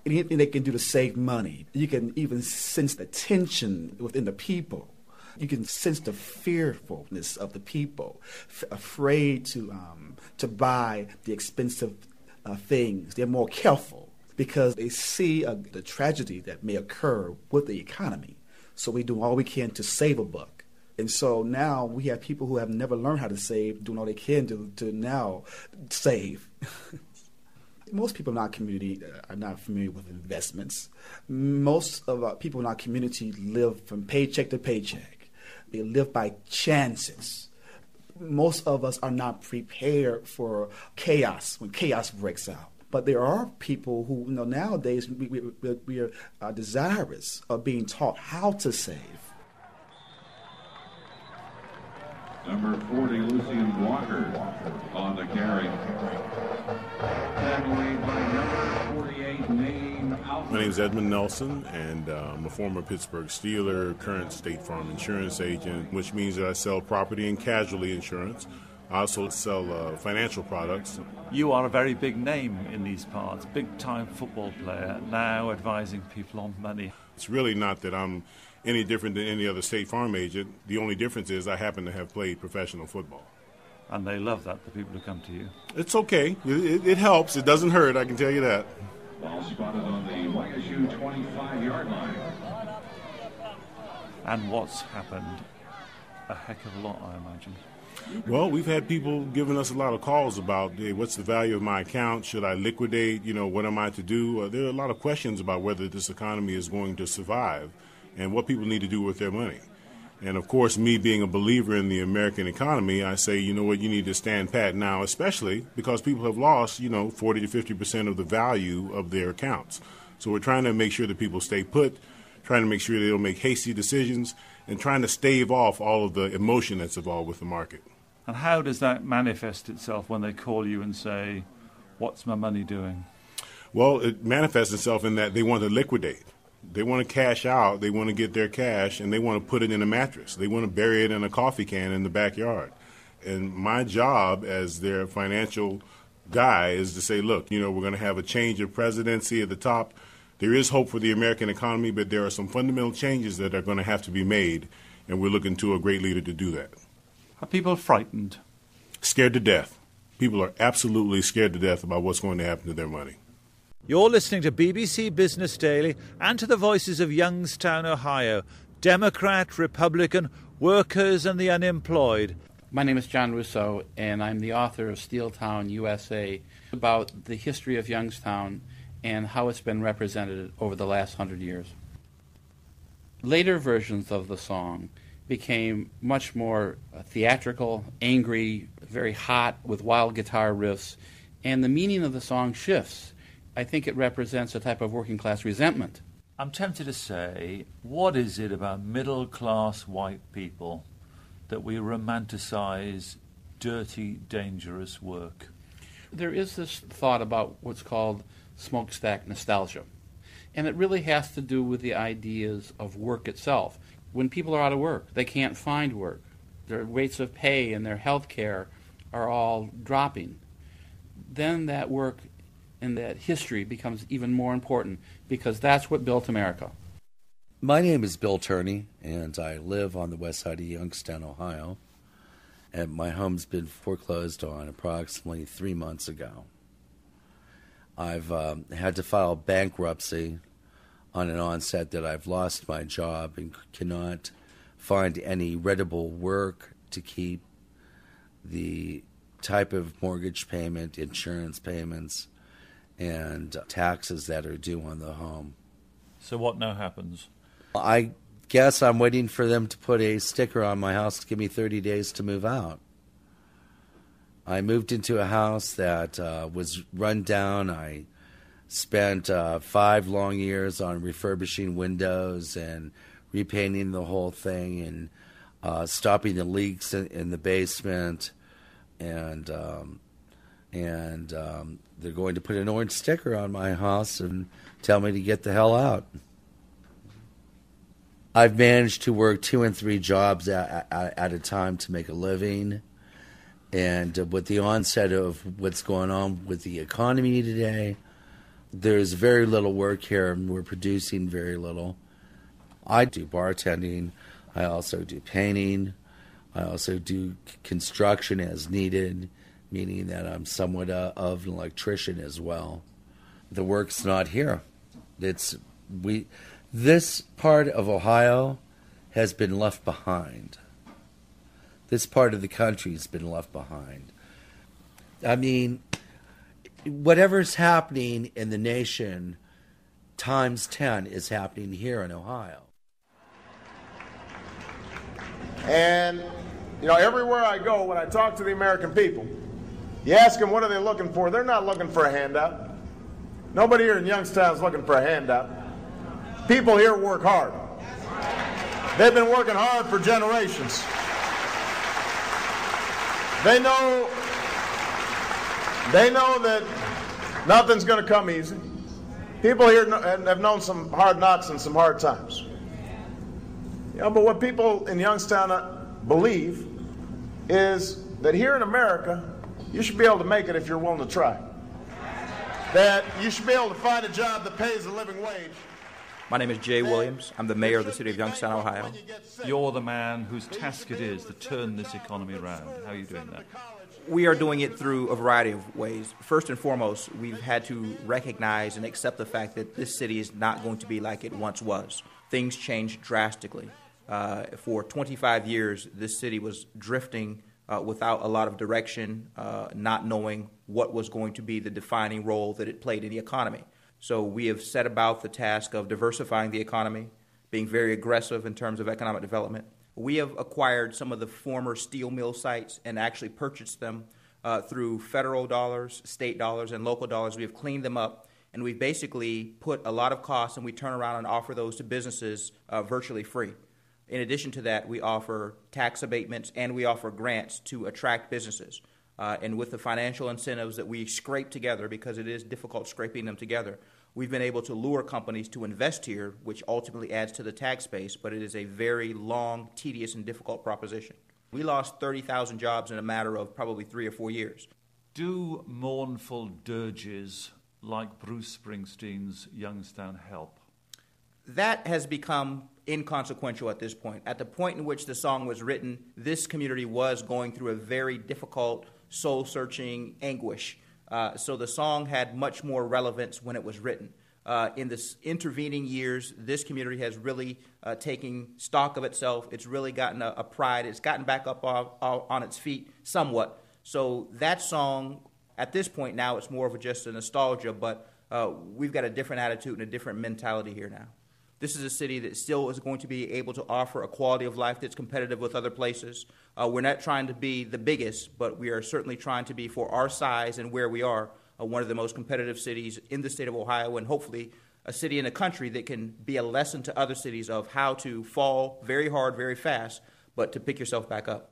anything they can do to save money. You can even sense the tension within the people. You can sense the fearfulness of the people, afraid to buy the expensive things. They're more careful because they see the tragedy that may occur with the economy. So we do all we can to save a buck. And so now we have people who have never learned how to save, doing all they can to now save. Most people in our community are not familiar with investments. Most of our people in our community live from paycheck to paycheck. They live by chances. Most of us are not prepared for chaos when chaos breaks out. But there are people who, nowadays we are desirous of being taught how to save. Number 40, Lucian Walker on the carry. Tackled by number 48, Name Alfred. My name is Edmund Nelson, and I'm a former Pittsburgh Steeler, current State Farm insurance agent, which means that I sell property and casualty insurance. I also sell financial products. You are a very big name in these parts, big-time football player, now advising people on money. It's really not that I'm any different than any other State Farm agent. The only difference is I happen to have played professional football. And they love that, the people who come to you. It's okay. It helps. It doesn't hurt, I can tell you that. Ball spotted on the YSU 25-yard line. And what's happened? A heck of a lot, I imagine. Well, we've had people giving us a lot of calls about, hey, what's the value of my account? Should I liquidate? What am I to do? There are a lot of questions about whether this economy is going to survive and what people need to do with their money. And, of course, me being a believer in the American economy, I say, you need to stand pat now, especially because people have lost, 40 to 50% of the value of their accounts. So we're trying to make sure that people stay put, trying to make sure they don't make hasty decisions, and trying to stave off all of the emotion that's involved with the market. And how does that manifest itself when they call you and say, what's my money doing? Well, it manifests itself in that they want to liquidate. They want to cash out, they want to get their cash, and they want to put it in a mattress. They want to bury it in a coffee can in the backyard. And my job as their financial guy is to say, look, we're going to have a change of presidency at the top. There is hope for the American economy, but there are some fundamental changes that are going to have to be made, and we're looking to a great leader to do that. Are people frightened? Scared to death. People are absolutely scared to death about what's going to happen to their money. You're listening to BBC Business Daily and to the voices of Youngstown, Ohio, Democrat, Republican, workers and the unemployed. My name is John Russo, and I'm the author of Steeltown, USA, about the history of Youngstown and how it's been represented over the last 100 years. Later versions of the song became much more theatrical, angry, very hot, with wild guitar riffs, and the meaning of the song shifts. I think it represents a type of working-class resentment. I'm tempted to say, what is it about middle-class white people that we romanticize dirty, dangerous work? There is this thought about what's called smokestack nostalgia, and it really has to do with the ideas of work itself. When people are out of work, they can't find work. Their rates of pay and their health care are all dropping. Then that work and that history becomes even more important because that's what built America. My name is Bill Turney, and I live on the west side of Youngstown, Ohio. And my home's been foreclosed on approximately 3 months ago. I've had to file bankruptcy on an onset that I've lost my job and cannot find any readable work to keep the type of mortgage payment, insurance payments, and taxes that are due on the home. So what now happens? I guess I'm waiting for them to put a sticker on my house to give me 30 days to move out. I moved into a house that was run down. I spent 5 long years on refurbishing windows and repainting the whole thing and stopping the leaks in the basement. And they're going to put an orange sticker on my house and tell me to get the hell out. I've managed to work 2 and 3 jobs at a time to make a living. And with the onset of what's going on with the economy today, There's very little work here, and we're producing very little. I do bartending. I also do painting. I also do construction as needed, meaning that I'm somewhat of an electrician as well. The work's not here. This part of Ohio has been left behind. This part of the country has been left behind. I mean, whatever's happening in the nation times 10 is happening here in Ohio. And, everywhere I go, when I talk to the American people, you ask them what are they looking for, they're not looking for a handout. Nobody here in Youngstown is looking for a handout. People here work hard. They've been working hard for generations. They know that nothing's going to come easy. People here have known some hard knocks and some hard times. But what people in Youngstown believe is that here in America, you should be able to make it if you're willing to try. That you should be able to find a job that pays a living wage. My name is Jay Williams. I'm the mayor of the city of Youngstown, Ohio. You're the man whose task it is to turn this economy around. How are you doing that? We are doing it through a variety of ways. First and foremost, we've had to recognize and accept the fact that this city is not going to be like it once was. Things changed drastically. For 25 years, this city was drifting without a lot of direction, not knowing what was going to be the defining role that it played in the economy. So we have set about the task of diversifying the economy, being very aggressive in terms of economic development. We have acquired some of the former steel mill sites and actually purchased them through federal dollars, state dollars, and local dollars. We have cleaned them up, and we've basically put a lot of costs, and we turn around and offer those to businesses virtually free. In addition to that, we offer tax abatements and we offer grants to attract businesses. And with the financial incentives that we scrape together, because it is difficult scraping them together, we've been able to lure companies to invest here, which ultimately adds to the tax base, but it is a very long, tedious, and difficult proposition. We lost 30,000 jobs in a matter of probably 3 or 4 years. Do mournful dirges like Bruce Springsteen's Youngstown help? That has become inconsequential at this point. At the point in which the song was written, this community was going through a very difficult, soul-searching anguish. So the song had much more relevance when it was written. In the intervening years, this community has really taken stock of itself. It's really gotten a pride. It's gotten back up on its feet somewhat. So that song, at this point now, it's more of just a nostalgia, but we've got a different attitude and a different mentality here now. This is a city that still is going to be able to offer a quality of life that's competitive with other places. We're not trying to be the biggest, but we are certainly trying to be, for our size and where we are, one of the most competitive cities in the state of Ohio, and hopefully a city in the country that can be a lesson to other cities of how to fall very hard, very fast, but to pick yourself back up.